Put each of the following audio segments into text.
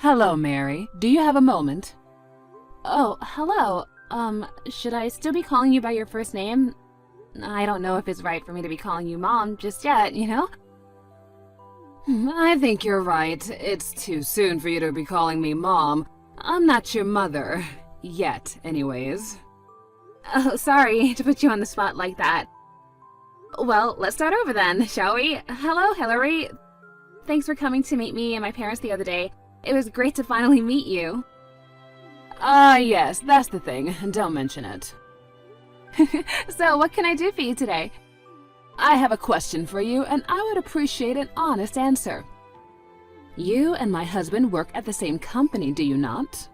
Hello, Mary. Do you have a moment? Oh, hello. Should I still be calling you by your first name? I don't know if it's right for me to be calling you Mom just yet, you know? I think you're right. It's too soon for you to be calling me Mom. I'm not your mother. Yet, anyways. Oh, sorry to put you on the spot like that. Well, let's start over then, shall we? Hello, Hillary. Thanks for coming to meet me and my parents the other day. It was great to finally meet you. Yes, that's the thing. Don't mention it. So, what can I do for you today? I have a question for you, and I would appreciate an honest answer. You and my husband work at the same company, do you not?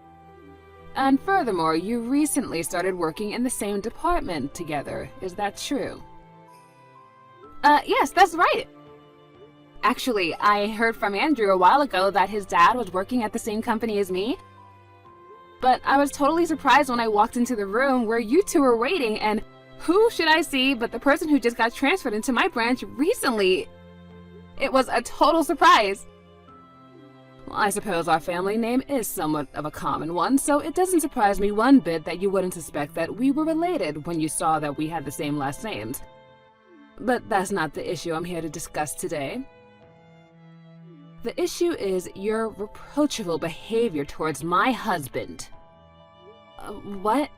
And furthermore, you recently started working in the same department together. Is that true? Yes, that's right. Actually, I heard from Andrew a while ago that his dad was working at the same company as me. But I was totally surprised when I walked into the room where you two were waiting, and who should I see but the person who just got transferred into my branch recently? It was a total surprise. Well, I suppose our family name is somewhat of a common one, so it doesn't surprise me one bit that you wouldn't suspect that we were related when you saw that we had the same last names. But that's not the issue I'm here to discuss today. The issue is your reproachful behavior towards my husband. What?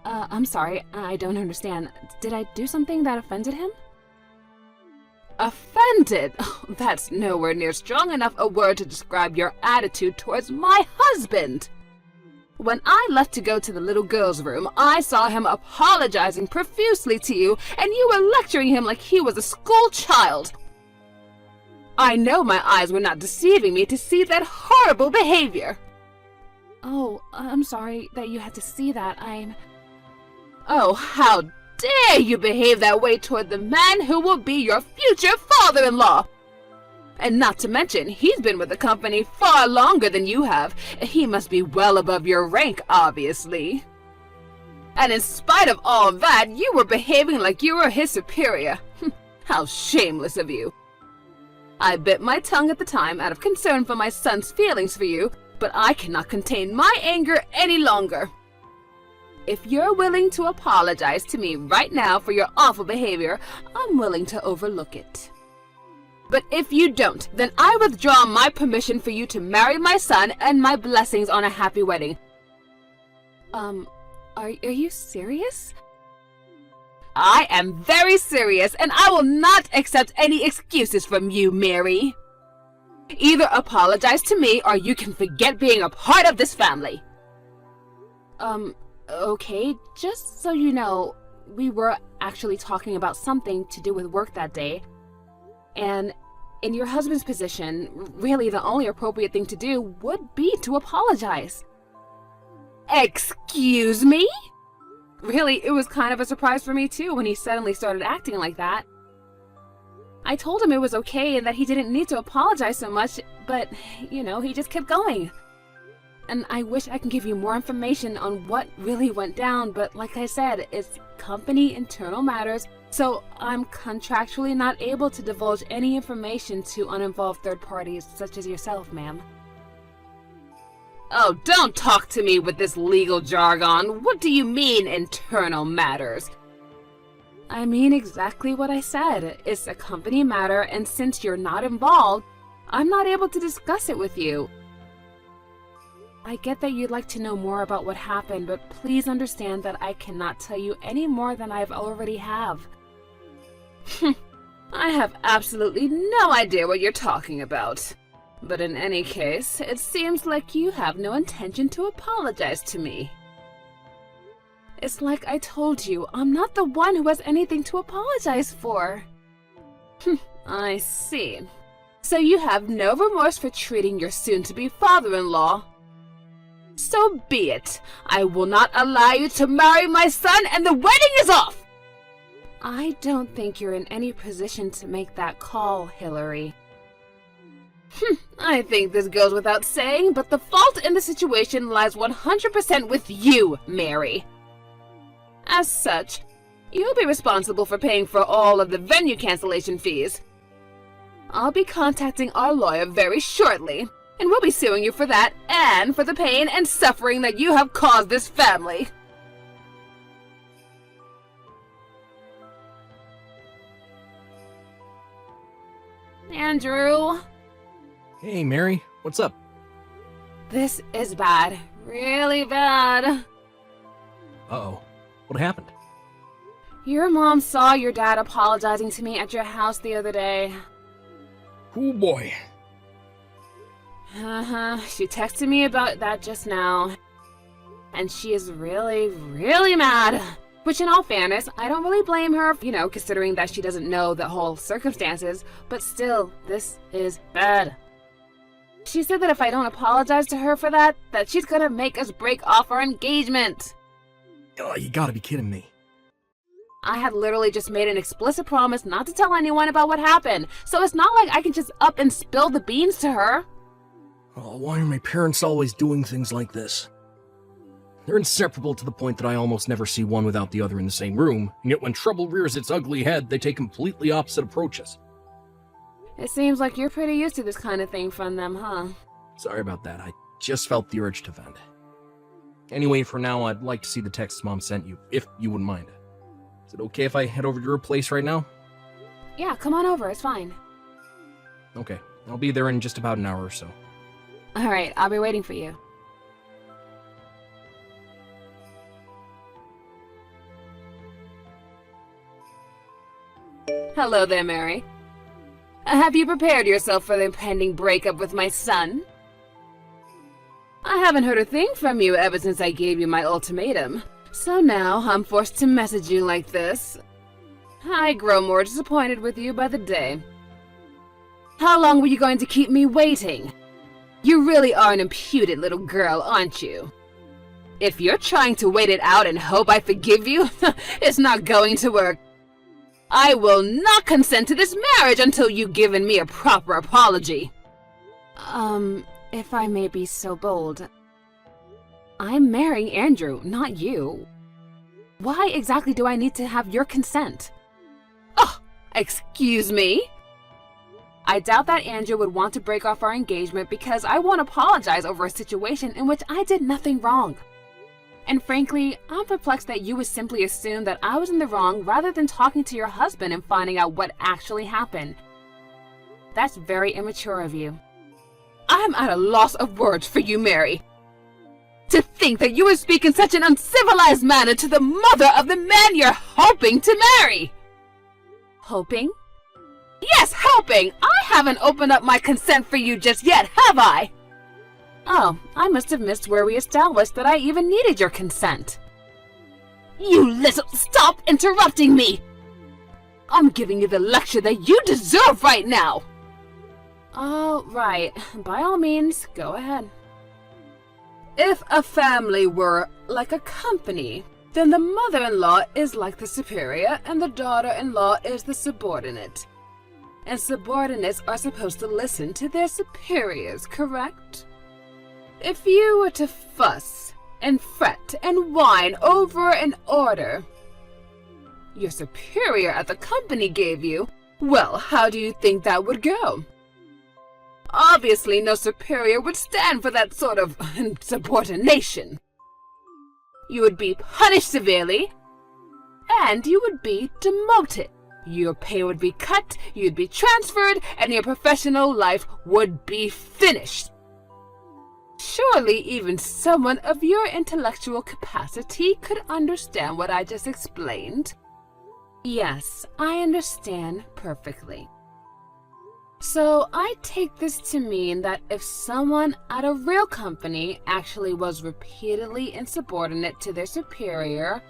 I'm sorry, I don't understand. Did I do something that offended him? Offended? Oh, that's nowhere near strong enough a word to describe your attitude towards my husband. When I left to go to the little girl's room, I saw him apologizing profusely to you, and you were lecturing him like he was a school child. I know my eyes were not deceiving me to see that horrible behavior. Oh, I'm sorry that you had to see that. Oh, how dare you behave that way toward the man who will be your future father-in-law! And not to mention, he's been with the company far longer than you have. He must be well above your rank, obviously. And in spite of all that, you were behaving like you were his superior. How shameless of you. I bit my tongue at the time out of concern for my son's feelings for you, but I cannot contain my anger any longer. If you're willing to apologize to me right now for your awful behavior, I'm willing to overlook it. But if you don't, then I withdraw my permission for you to marry my son and my blessings on a happy wedding. Are you serious? I am very serious, and I will not accept any excuses from you, Mary. Either apologize to me, or you can forget being a part of this family. Okay, just so you know, we were actually talking about something to do with work that day. And in your husband's position, really the only appropriate thing to do would be to apologize. Excuse me? Really, it was kind of a surprise for me too when he suddenly started acting like that. I told him it was okay and that he didn't need to apologize so much, but, you know, he just kept going. And I wish I could give you more information on what really went down, but like I said, it's company internal matters, so I'm contractually not able to divulge any information to uninvolved third parties such as yourself, ma'am. Oh, don't talk to me with this legal jargon. What do you mean, internal matters? I mean exactly what I said. It's a company matter, and since you're not involved, I'm not able to discuss it with you. I get that you'd like to know more about what happened, but please understand that I cannot tell you any more than I've already have. I have absolutely no idea what you're talking about. But in any case, it seems like you have no intention to apologize to me. It's like I told you, I'm not the one who has anything to apologize for. I see. So you have no remorse for treating your soon-to-be father-in-law. So be it. I will not allow you to marry my son, and the wedding is off! I don't think you're in any position to make that call, Hillary. I think this goes without saying, but the fault in the situation lies 100% with you, Mary. As such, you'll be responsible for paying for all of the venue cancellation fees. I'll be contacting our lawyer very shortly, And we'll be suing you for that and for the pain and suffering that you have caused this family. Andrew. Hey, Mary, what's up? This is bad. Really bad. Uh-oh, what happened? Your mom saw your dad apologizing to me at your house the other day. Oh boy. She texted me about that just now. And she is really, really mad. Which, in all fairness, I don't really blame her, considering that she doesn't know the whole circumstances. But still, this is bad. She said that if I don't apologize to her for that she's gonna make us break off our engagement. Oh, you gotta be kidding me. I had literally just made an explicit promise not to tell anyone about what happened. So it's not like I can just up and spill the beans to her. Oh, why are my parents always doing things like this? They're inseparable to the point that I almost never see one without the other in the same room, and yet when trouble rears its ugly head, they take completely opposite approaches. It seems like you're pretty used to this kind of thing from them, huh? Sorry about that, I just felt the urge to vent. Anyway, for now, I'd like to see the texts Mom sent you, if you wouldn't mind. Is it okay if I head over to your place right now? Yeah, come on over, it's fine. Okay, I'll be there in just about an hour or so. Alright, I'll be waiting for you. Hello there, Mary. Have you prepared yourself for the impending breakup with my son? I haven't heard a thing from you ever since I gave you my ultimatum. So now I'm forced to message you like this. I grow more disappointed with you by the day. How long were you going to keep me waiting? You really are an impudent little girl, aren't you? If you're trying to wait it out and hope I forgive you, it's not going to work. I will not consent to this marriage until you've given me a proper apology. If I may be so bold, I'm marrying Andrew, not you. Why exactly do I need to have your consent? Oh, excuse me? I doubt that Andrew would want to break off our engagement because I won't apologize over a situation in which I did nothing wrong. And frankly, I'm perplexed that you would simply assume that I was in the wrong rather than talking to your husband and finding out what actually happened. That's very immature of you. I'm at a loss of words for you, Mary. To think that you would speak in such an uncivilized manner to the mother of the man you're hoping to marry! Hoping? Yes, hoping! I haven't opened up my consent for you just yet, have I? Oh, I must have missed where we established that I even needed your consent. You little... Stop interrupting me! I'm giving you the lecture that you deserve right now! Oh, right. By all means, go ahead. If a family were like a company, then the mother-in-law is like the superior and the daughter-in-law is the subordinate. And subordinates are supposed to listen to their superiors, correct? If you were to fuss and fret and whine over an order your superior at the company gave you, well, how do you think that would go? Obviously, no superior would stand for that sort of insubordination. You would be punished severely, and you would be demoted. Your pay would be cut, you'd be transferred, and your professional life would be finished. Surely even someone of your intellectual capacity could understand what I just explained. Yes, I understand perfectly. So I take this to mean that if someone at a real company actually was repeatedly insubordinate to their superior,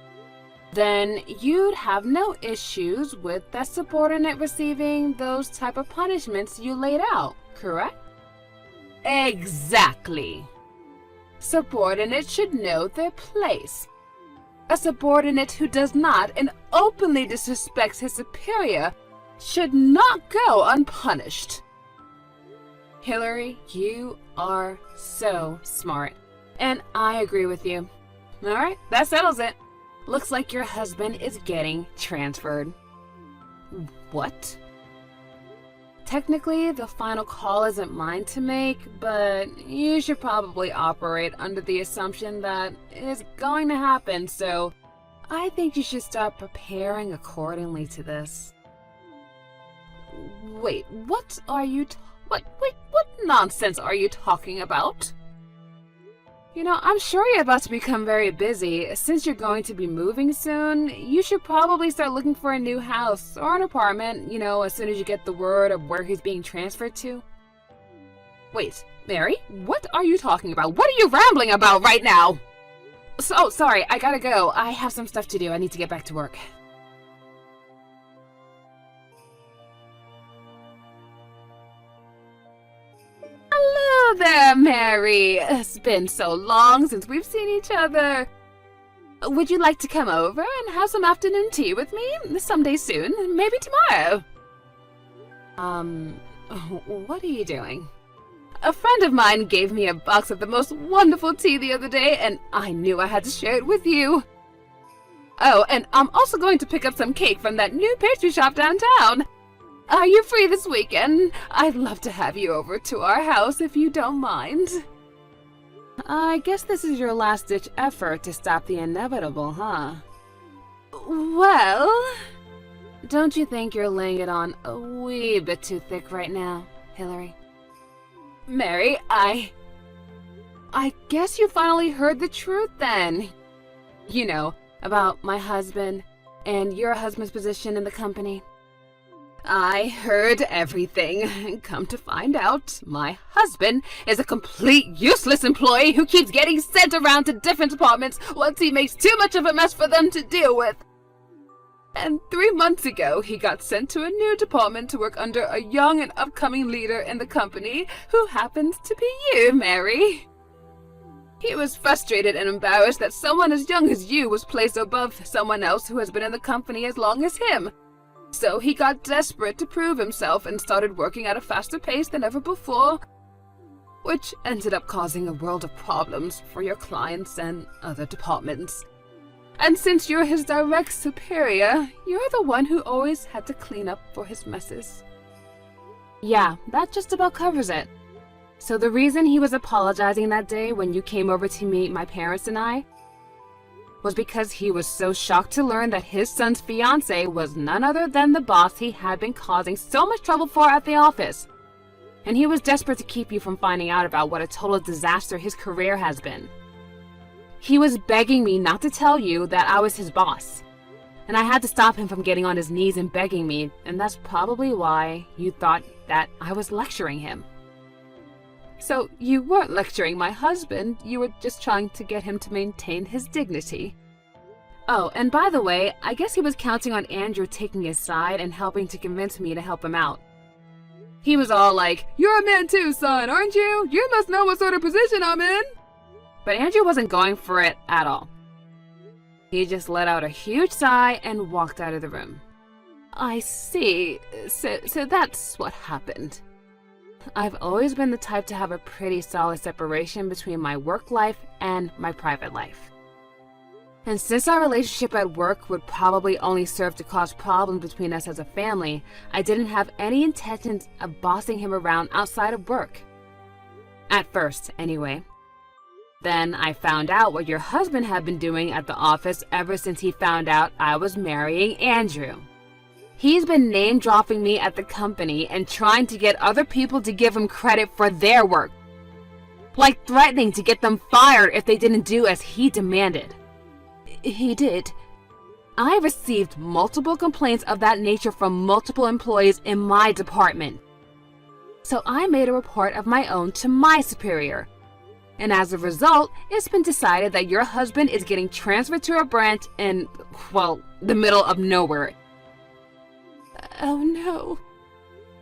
then you'd have no issues with that subordinate receiving those type of punishments you laid out, correct? Exactly. Subordinates should know their place. A subordinate who does not and openly disrespects his superior should not go unpunished. Hillary, you are so smart. And I agree with you. Alright, that settles it. Looks like your husband is getting transferred. What? technically, the final call isn't mine to make, but you should probably operate under the assumption that it's going to happen, so I think you should start preparing accordingly to this. Wait, what nonsense are you talking about? You know, I'm sure you're about to become very busy. Since you're going to be moving soon, you should probably start looking for a new house or an apartment, you know, as soon as you get the word of where he's being transferred to. Wait, Mary, what are you talking about? What are you rambling about right now? So, sorry, I gotta go. I have some stuff to do. I need to get back to work. Hello there, Mary. It's been so long since we've seen each other. Would you like to come over and have some afternoon tea with me someday soon? Maybe tomorrow. What are you doing? A friend of mine gave me a box of the most wonderful tea the other day, and I knew I had to share it with you. Oh, and I'm also going to pick up some cake from that new pastry shop downtown. Are you free this weekend? I'd love to have you over to our house if you don't mind. I guess this is your last-ditch effort to stop the inevitable, huh? Well, don't you think you're laying it on a wee bit too thick right now, Hillary? Mary, I guess you finally heard the truth then. You know, about my husband and your husband's position in the company. I heard everything. Come to find out, my husband is a complete useless employee who keeps getting sent around to different departments once he makes too much of a mess for them to deal with. And 3 months ago, he got sent to a new department to work under a young and upcoming leader in the company who happens to be you, Mary. He was frustrated and embarrassed that someone as young as you was placed above someone else who has been in the company as long as him. So he got desperate to prove himself and started working at a faster pace than ever before, which ended up causing a world of problems for your clients and other departments. And since you're his direct superior, you're the one who always had to clean up for his messes. Yeah, that just about covers it. So the reason he was apologizing that day when you came over to meet my parents and I was because he was so shocked to learn that his son's fiancée was none other than the boss he had been causing so much trouble for at the office. And he was desperate to keep you from finding out about what a total disaster his career has been. He was begging me not to tell you that I was his boss. And I had to stop him from getting on his knees and begging me, and that's probably why you thought that I was lecturing him. So you weren't lecturing my husband, you were just trying to get him to maintain his dignity. Oh, and by the way, I guess he was counting on Andrew taking his side and helping to convince me to help him out. He was all like, "You're a man too, son, aren't you? You must know what sort of position I'm in." But Andrew wasn't going for it at all. He just let out a huge sigh and walked out of the room. I see. So that's what happened. I've always been the type to have a pretty solid separation between my work life and my private life. And since our relationship at work would probably only serve to cause problems between us as a family, I didn't have any intentions of bossing him around outside of work. At first, anyway. Then I found out what your husband had been doing at the office ever since he found out I was marrying Andrew. He's been name-dropping me at the company and trying to get other people to give him credit for their work. Like threatening to get them fired if they didn't do as he demanded. He did. I received multiple complaints of that nature from multiple employees in my department. So I made a report of my own to my superior. And as a result, it's been decided that your husband is getting transferred to a branch in, well, the middle of nowhere. Oh no.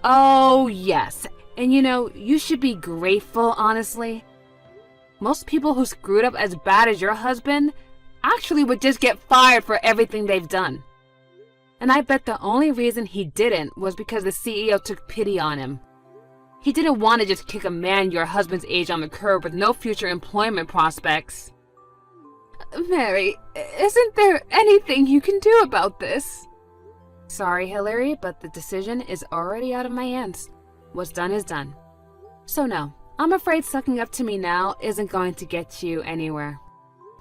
Oh yes. And you know, you should be grateful, honestly. Most people who screwed up as bad as your husband actually would just get fired for everything they've done. And I bet the only reason he didn't was because the CEO took pity on him. He didn't want to just kick a man your husband's age on the curb with no future employment prospects. Mary, isn't there anything you can do about this? Sorry, Hillary, but the decision is already out of my hands. what's done is done. So no, I'm afraid sucking up to me now isn't going to get you anywhere.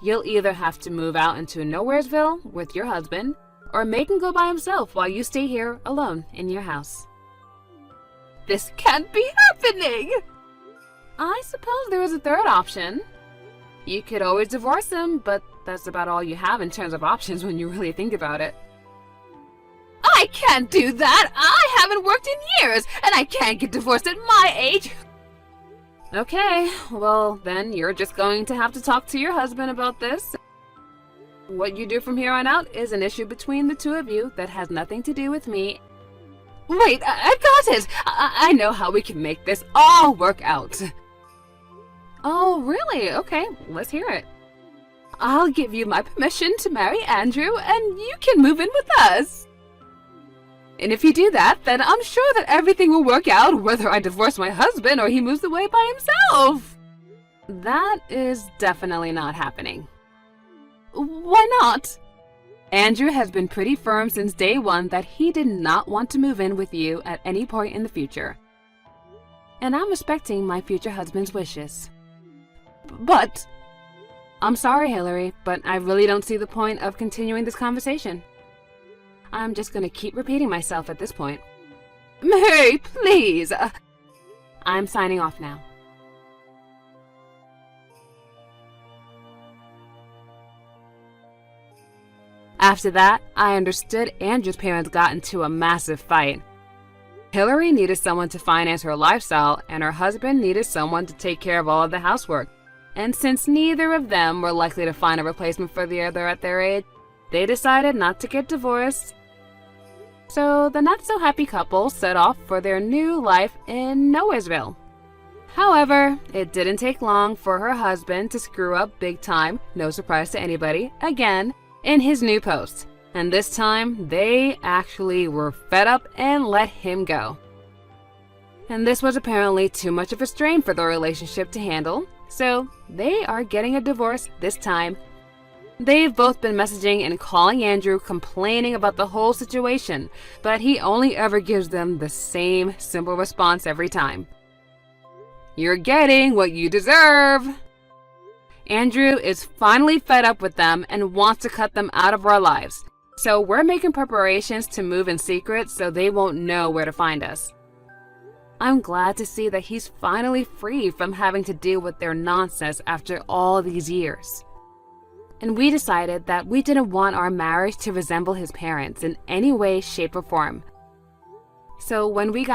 You'll either have to move out into Nowheresville with your husband, or make him go by himself while you stay here alone in your house. This can't be happening! I suppose there is a third option. You could always divorce him, but that's about all you have in terms of options when you really think about it. I can't do that! I haven't worked in years, and I can't get divorced at my age! Okay, well then you're just going to have to talk to your husband about this. What you do from here on out is an issue between the two of you that has nothing to do with me. Wait, I got it! I know how we can make this all work out. Oh, really? Okay, let's hear it. I'll give you my permission to marry Andrew, and you can move in with us. And if you do that, then I'm sure that everything will work out, whether I divorce my husband or he moves away by himself. That is definitely not happening. Why not? Andrew has been pretty firm since day one that he did not want to move in with you at any point in the future. And I'm respecting my future husband's wishes. But... I'm sorry, Hillary, but I really don't see the point of continuing this conversation. I'm just gonna keep repeating myself at this point. Mary, please! I'm signing off now. After that, I understood Andrew's parents got into a massive fight. Hillary needed someone to finance her lifestyle, and her husband needed someone to take care of all of the housework. And since neither of them were likely to find a replacement for the other at their age, they decided not to get divorced. So the not-so-happy couple set off for their new life in Nowheresville. However, it didn't take long for her husband to screw up big time, no surprise to anybody, again, in his new post. And this time, they actually were fed up and let him go. And this was apparently too much of a strain for the relationship to handle, so they are getting a divorce this time. They've both been messaging and calling Andrew complaining about the whole situation, but he only ever gives them the same simple response every time. You're getting what you deserve. Andrew is finally fed up with them and wants to cut them out of our lives. So we're making preparations to move in secret so they won't know where to find us. I'm glad to see that he's finally free from having to deal with their nonsense after all these years. And we decided that we didn't want our marriage to resemble his parents in any way, shape, or form. So when we got